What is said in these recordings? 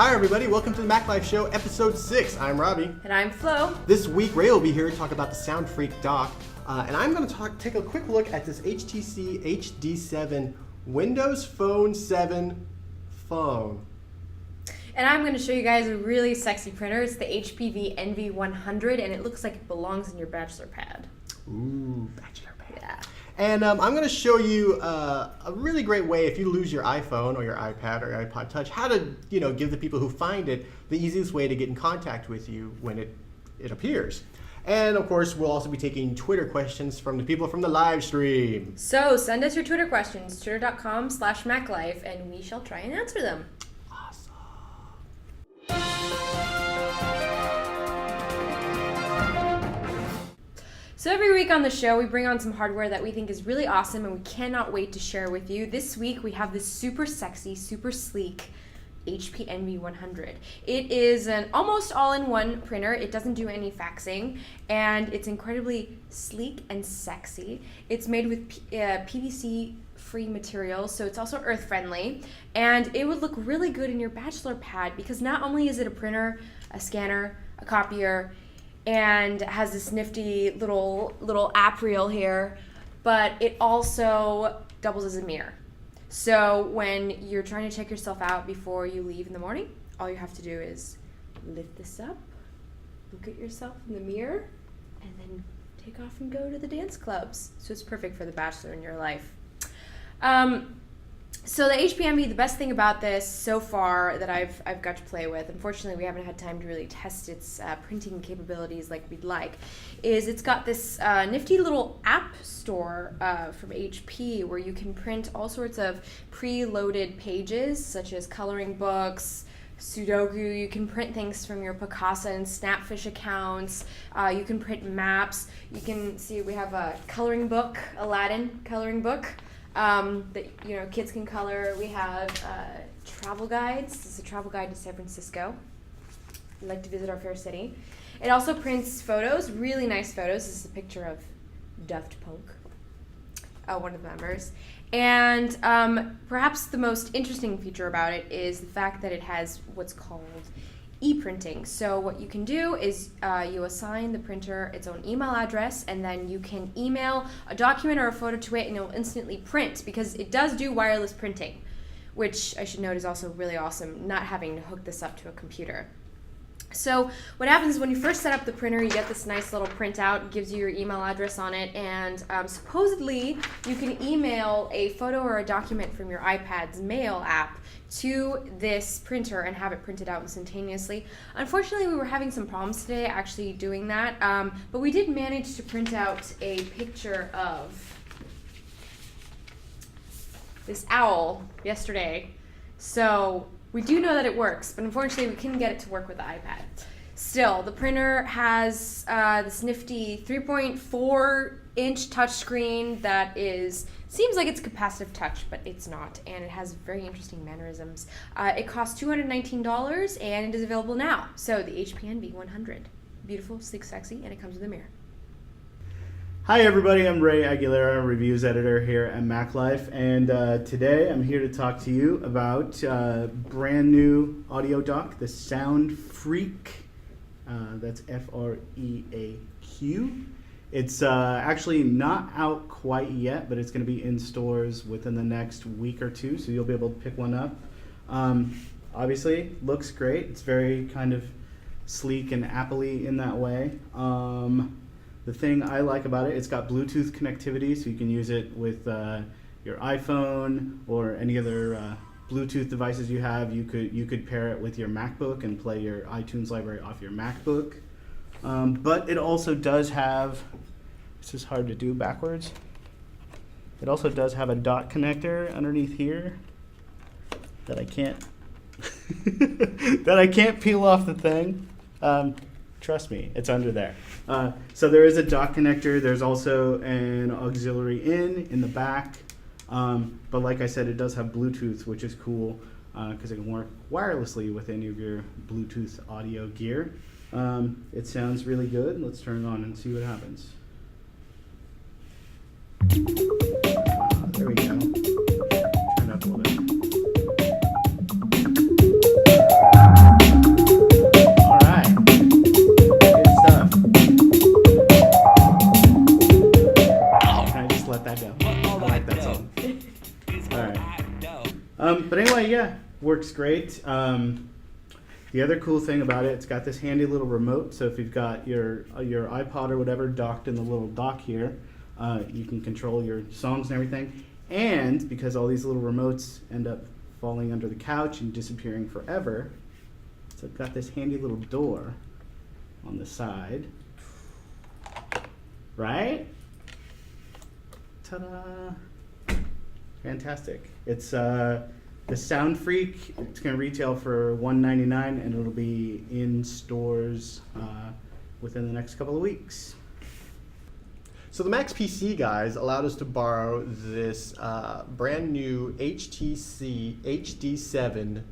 Hi everybody, welcome to the Mac Life Show, episode 6. I'm Robbie. And I'm Flo. This week, Ray will be here to talk about the Soundfreaq dock. And I'm going to take a quick look at this HTC HD7 Windows Phone 7 phone. And I'm going to show you guys a really sexy printer. It's the Episde NV100, and it looks like it belongs in your bachelor pad. Ooh, bachelor pad. Yeah. And I'm going to show you a really great way if you lose your iPhone or your iPad or your iPod Touch, how to give the people who find it the easiest way to get in contact with you when it appears. And of course, we'll also be taking Twitter questions from the people from the live stream. So send us your Twitter questions, twitter.com/MacLife, and we shall try and answer them. Awesome. So every week on the show, we bring on some hardware that we think is really awesome and we cannot wait to share with you. This week, we have this super sexy, super sleek HP NV100. It is an almost all-in-one printer. It doesn't do any faxing, and it's incredibly sleek and sexy. It's made with PVC-free materials, so it's also earth-friendly, and it would look really good in your bachelor pad because not only is it a printer, a scanner, a copier, and has this nifty little app reel here, but it also doubles as a mirror. So when you're trying to check yourself out before you leave in the morning, all you have to do is lift this up, look at yourself in the mirror, and then take off and go to the dance clubs. So it's perfect for the bachelor in your life. So the HP Envy, the best thing about this so far that I've got to play with, unfortunately we haven't had time to really test its printing capabilities like we'd like, is it's got this nifty little app store from HP where you can print all sorts of pre-loaded pages such as coloring books, Sudoku. You can print things from your Picasa and Snapfish accounts. You can print maps. You can see we have a coloring book, Aladdin coloring book. That kids can color. We have travel guides. This is a travel guide to San Francisco. I'd like to visit our fair city. It also prints photos, really nice photos. This is a picture of Daft Punk, one of the members. And perhaps the most interesting feature about it is the fact that it has what's called e-printing. So what you can do is you assign the printer its own email address, and then you can email a document or a photo to it and it will instantly print, because it does do wireless printing, which I should note is also really awesome, not having to hook this up to a computer. So what happens is when you first set up the printer, you get this nice little printout. It gives you your email address on it, and supposedly you can email a photo or a document from your iPad's Mail app to this printer and have it printed out instantaneously. Unfortunately, we were having some problems today actually doing that, but we did manage to print out a picture of this owl yesterday. So we do know that it works, but unfortunately we couldn't get it to work with the iPad. Still, the printer has this nifty 3.4-inch touchscreen that seems like it's capacitive touch, but it's not, and it has very interesting mannerisms. It costs $219, and it is available now. So the HP NV100, beautiful, sleek, sexy, and it comes with a mirror. Hi everybody, I'm Ray Aguilera, reviews editor here at Mac Life, and today I'm here to talk to you about brand new audio dock, the Soundfreaq. That's F-R-E-A-Q. It's actually not out quite yet, but it's going to be in stores within the next week or two, so you'll be able to pick one up. Obviously, looks great. It's very kind of sleek and Apple-y in that way. The thing I like about it, it's got Bluetooth connectivity, so you can use it with your iPhone or any other Bluetooth devices you have. You could pair it with your MacBook and play your iTunes library off your MacBook. But it also does have, this is hard to do backwards, it also does have a dot connector underneath here that I can't that I can't peel off the thing. Trust me, it's under there. So there is a dock connector. There's also an auxiliary in the back. But like I said, it does have Bluetooth, which is cool because it can work wirelessly with any of your Bluetooth audio gear. It sounds really good. Let's turn it on and see what happens. There we go. Turn it up a little bit. dough. I like that song. All right. But anyway, yeah, works great. The other cool thing about it, it's got this handy little remote. So if you've got your iPod or whatever docked in the little dock here, you can control your songs and everything. And because all these little remotes end up falling under the couch and disappearing forever, so I've got this handy little door on the side. Right? Ta-da! Fantastic. It's the Soundfreaq. It's going to retail for $199, and it'll be in stores within the next couple of weeks. So the Max PC guys allowed us to borrow this brand new HTC HD7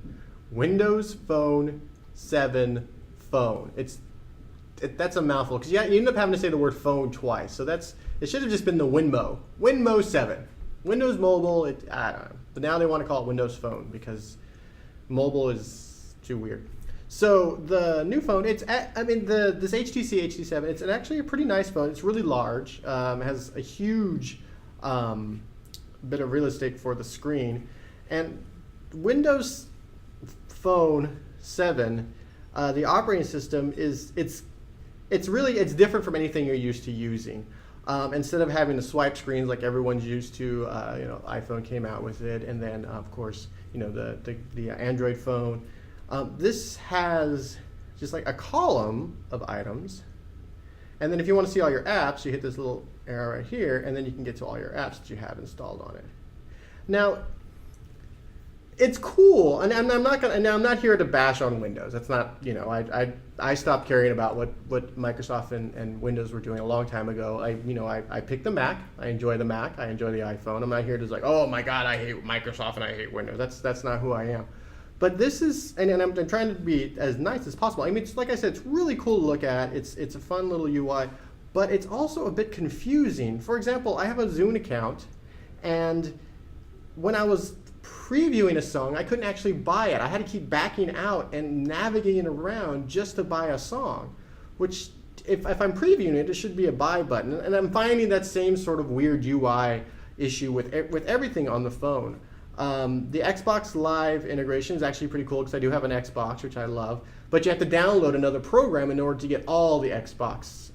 Windows Phone 7 phone. That's a mouthful because you end up having to say the word phone twice. So it should have just been the Winmo 7. Windows Mobile, I don't know. But now they want to call it Windows Phone because mobile is too weird. So the new phone, this HTC HD7, it's actually a pretty nice phone. It's really large. It has a huge bit of real estate for the screen. And Windows Phone 7, the operating system it's different from anything you're used to using. Instead of having to swipe screens like everyone's used to, iPhone came out with it, and then of course, the Android phone. This has just like a column of items, and then if you want to see all your apps, you hit this little arrow right here, and then you can get to all your apps that you have installed on it. Now, it's cool, and I'm not here to bash on Windows. That's not, I stopped caring about what Microsoft and Windows were doing a long time ago. I picked the Mac. I enjoy the Mac. I enjoy the iPhone. I'm not here to like, oh my God, I hate Microsoft and I hate Windows. That's not who I am. But this is, and I'm trying to be as nice as possible. I mean, it's, like I said, it's really cool to look at. It's a fun little UI, but it's also a bit confusing. For example, I have a Zune account, and when I was previewing a song, I couldn't actually buy it. I had to keep backing out and navigating around just to buy a song, which if I'm previewing it, it should be a buy button. And I'm finding that same sort of weird UI issue with everything on the phone. The Xbox Live integration is actually pretty cool because I do have an Xbox, which I love, but you have to download another program in order to get all the Xbox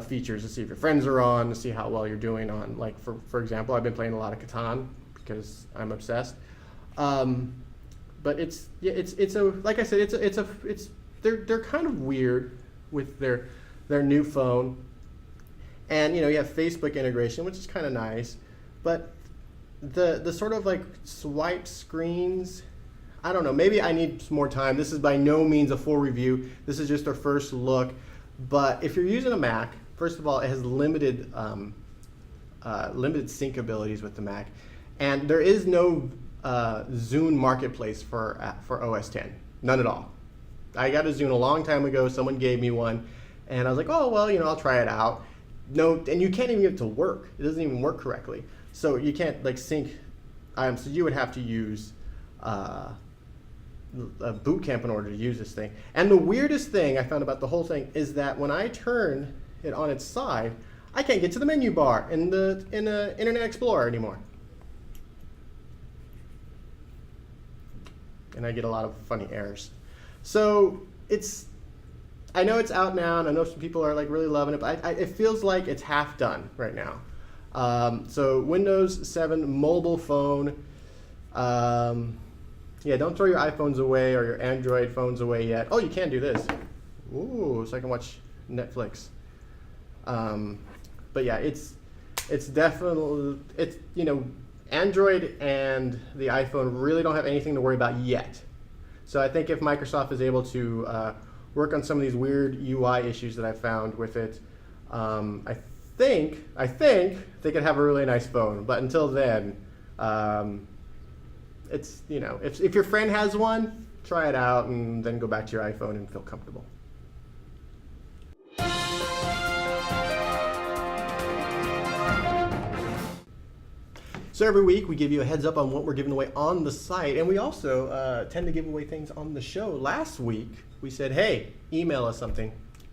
features to see if your friends are on, to see how well you're doing on, like, for example, I've been playing a lot of Catan because I'm obsessed. But they're kind of weird with their new phone. And you have Facebook integration, which is kind of nice, but the sort of like swipe screens, I don't know, maybe I need some more time. This is by no means a full review. This is just our first look. But if you're using a Mac, first of all, it has limited sync abilities with the Mac. And there is no Zune marketplace for OS X, none at all. I got a Zune a long time ago, someone gave me one, and I was like, oh, well, I'll try it out. No, and you can't even get it to work. It doesn't even work correctly. So you can't like sync items, so you would have to use a boot camp in order to use this thing. And the weirdest thing I found about the whole thing is that when I turn it on its side, I can't get to the menu bar in the Internet Explorer anymore. And I get a lot of funny errors. So I know it's out now, and I know some people are like really loving it, but it feels like it's half done right now. So Windows 7 mobile phone. Don't throw your iPhones away or your Android phones away yet. Oh, you can do this. Ooh, so I can watch Netflix. But yeah, it's definitely, Android and the iPhone really don't have anything to worry about yet. So I think if Microsoft is able to work on some of these weird UI issues that I found with it, I think they could have a really nice phone. But until then, it's if your friend has one, try it out and then go back to your iPhone and feel comfortable. So every week we give you a heads up on what we're giving away on the site, and we also tend to give away things on the show. Last week we said, hey, email us something.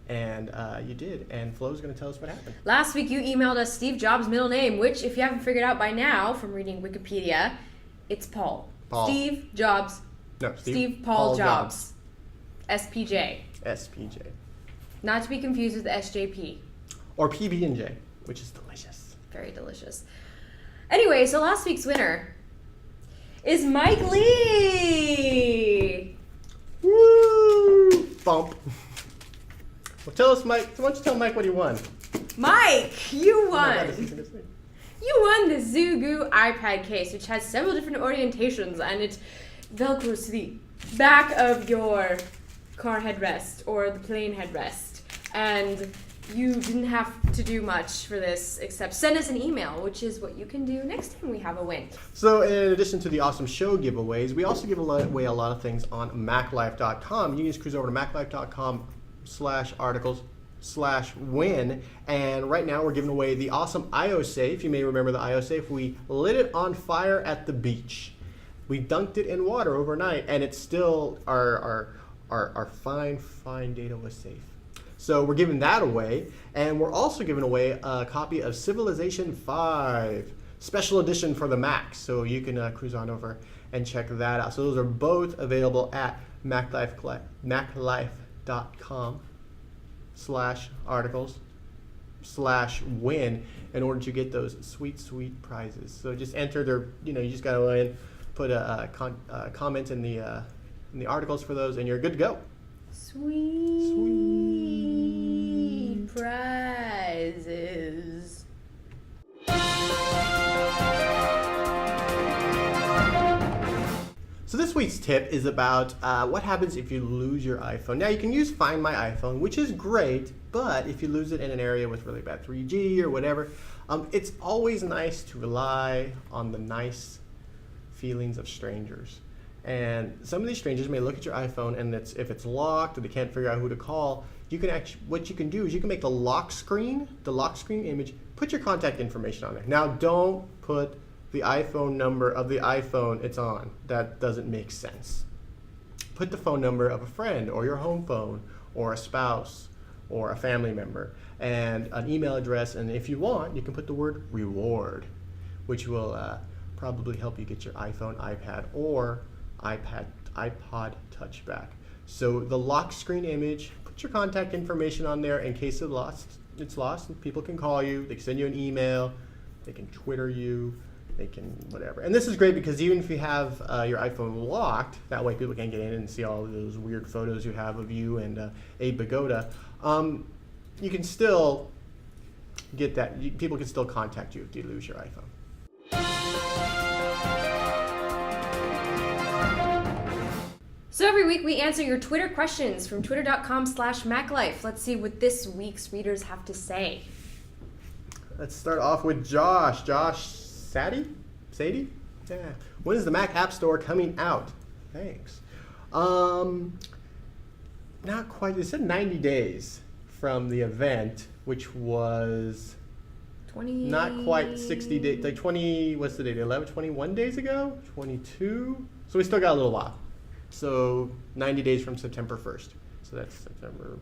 And you did, and Flo's going to tell us what happened. Last week you emailed us Steve Jobs' middle name, which, if you haven't figured out by now from reading Wikipedia, it's Paul. Steve Jobs. No, Steve Paul Jobs. SPJ. SPJ. Not to be confused with the SJP. Or PB&J, which is delicious. Very delicious. Anyway, so last week's winner is Mike Lee. Woo! Bump. Well, tell us, Mike. Why don't you tell Mike what he won? Mike, you Oh my God, won. this is gonna say. You won the Zugu iPad case, which has several different orientations, and it velcros to the back of your car headrest or the plane headrest. And you didn't have to do much for this except send us an email, which is what you can do next time we have a win. So in addition to the awesome show giveaways, we also give away a lot of things on MacLife.com. You can just cruise over to MacLife.com/articles/win, and right now we're giving away the awesome IO safe. You may remember the IO safe. We lit it on fire at the beach. We dunked it in water overnight, and it's still our fine data was safe. So we're giving that away, and we're also giving away a copy of Civilization 5, special edition for the Mac. So you can cruise on over and check that out. So those are both available at MacLife.com/articles/win in order to get those sweet prizes. So just enter their, you just gotta go in, put a comment in the articles for those, and you're good to go. Sweet prizes. So this week's tip is about what happens if you lose your iPhone. Now you can use Find My iPhone, which is great, but if you lose it in an area with really bad 3G or whatever, it's always nice to rely on the nice feelings of strangers. And some of these strangers may look at your iPhone, and if it's locked or they can't figure out who to call, what you can do is you can make the lock screen image, put your contact information on there. Now don't put the iPhone number of the iPhone it's on. That doesn't make sense. Put the phone number of a friend or your home phone or a spouse or a family member and an email address, and if you want, you can put the word reward, which will probably help you get your iPhone, iPad, or iPod Touch back. So the lock screen image, put your contact information on there in case it's lost, and people can call you, they can send you an email, they can Twitter you, they can whatever. And this is great because even if you have your iPhone locked, that way people can't get in and see all of those weird photos you have of you and Abe Vigoda, you can still get that, people can still contact you if you lose your iPhone. So every week we answer your Twitter questions from twitter.com/MacLife. Let's see what this week's readers have to say. Let's start off with Josh. Josh Sadie? Yeah. When is the Mac App Store coming out? Thanks. Not quite. They said 90 days from the event, which was 20. not quite 60 days. Like 20, what's the date? 11, 21 days ago? 22? So we still got a little while. So 90 days from September 1st. So that's September,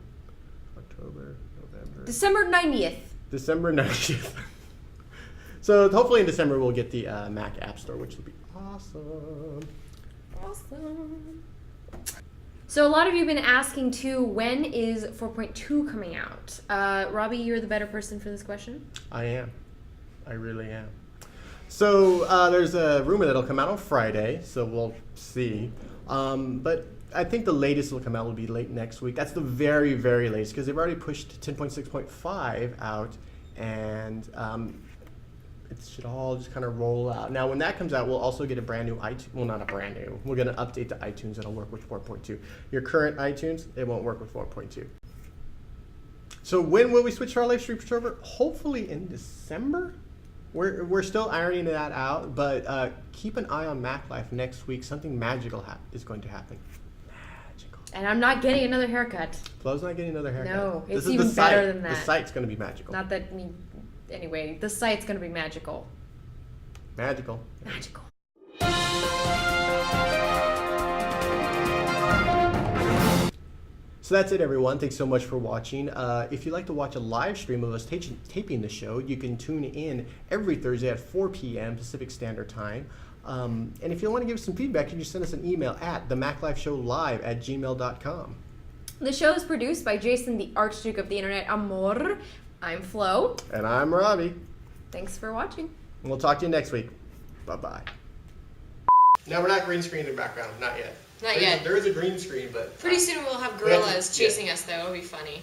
October, November. December 90th. December 90th. So hopefully in December we'll get the Mac App Store, which will be awesome. Awesome. So a lot of you have been asking too, when is 4.2 coming out? Robbie, you're the better person for this question. I am. I really am. So there's a rumor that'll come out on Friday, so we'll see. But I think the latest will come out will be late next week. That's the very, very latest, because they've already pushed 10.6.5 out, and it should all just kind of roll out. Now, when that comes out, we'll also get a brand new iTunes. Well, not a brand new. We're going to update the iTunes. It'll work with 4.2. Your current iTunes, it won't work with 4.2. So when will we switch to our live stream server? Hopefully in December. We're still ironing that out, but keep an eye on MacLife next week. Something magical is going to happen. Magical. And I'm not getting another haircut. Flo's not getting another haircut. No, This it's is even the site. better than that. The site's going to be magical. Not that, anyway, the site's going to be magical. Magical. Magical. So that's it, everyone. Thanks so much for watching. If you'd like to watch a live stream of us taping the show, you can tune in every Thursday at 4 p.m. Pacific Standard Time. And if you want to give us some feedback, you can just send us an email at themaclifeshowlive@gmail.com. The show is produced by Jason, the Archduke of the Internet, Amor. I'm Flo. And I'm Robbie. Thanks for watching. And we'll talk to you next week. Bye-bye. No, we're not green screen in the background. Not yet. Not yet. There is a green screen, but... Pretty soon we'll have gorillas chasing us, though. It'll be funny.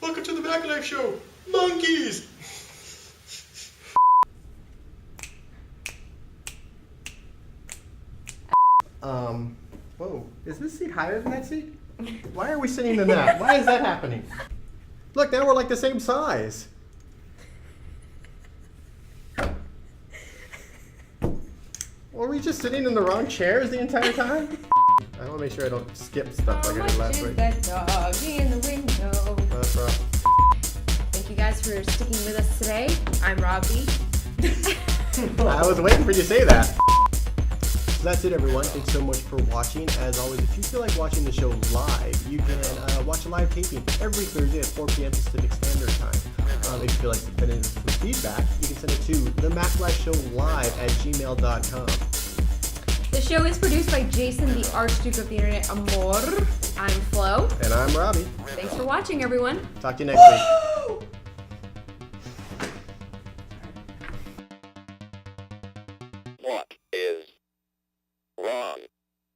Welcome to the Mac Life Show, monkeys! Whoa, is this seat higher than that seat? Why are we sitting in that? Why is that happening? Look, now we're like the same size. Were we just sitting in the wrong chairs the entire time? I want to make sure I don't skip stuff like I did last week. That doggy in the window? That's right. Thank you guys for sticking with us today. I'm Robbie. I was waiting for you to say that. So that's it, everyone. Thanks so much for watching. As always, if you feel like watching the show live, you can watch a live taping every Thursday at 4 p.m. Pacific Standard Time. If you feel like sending us some feedback, you can send it to themaclifeshowlive@gmail.com. The show is produced by Jason, the Archduke of the Internet, Amor. I'm Flo. And I'm Robbie. Thanks for watching, everyone. Talk to you next week.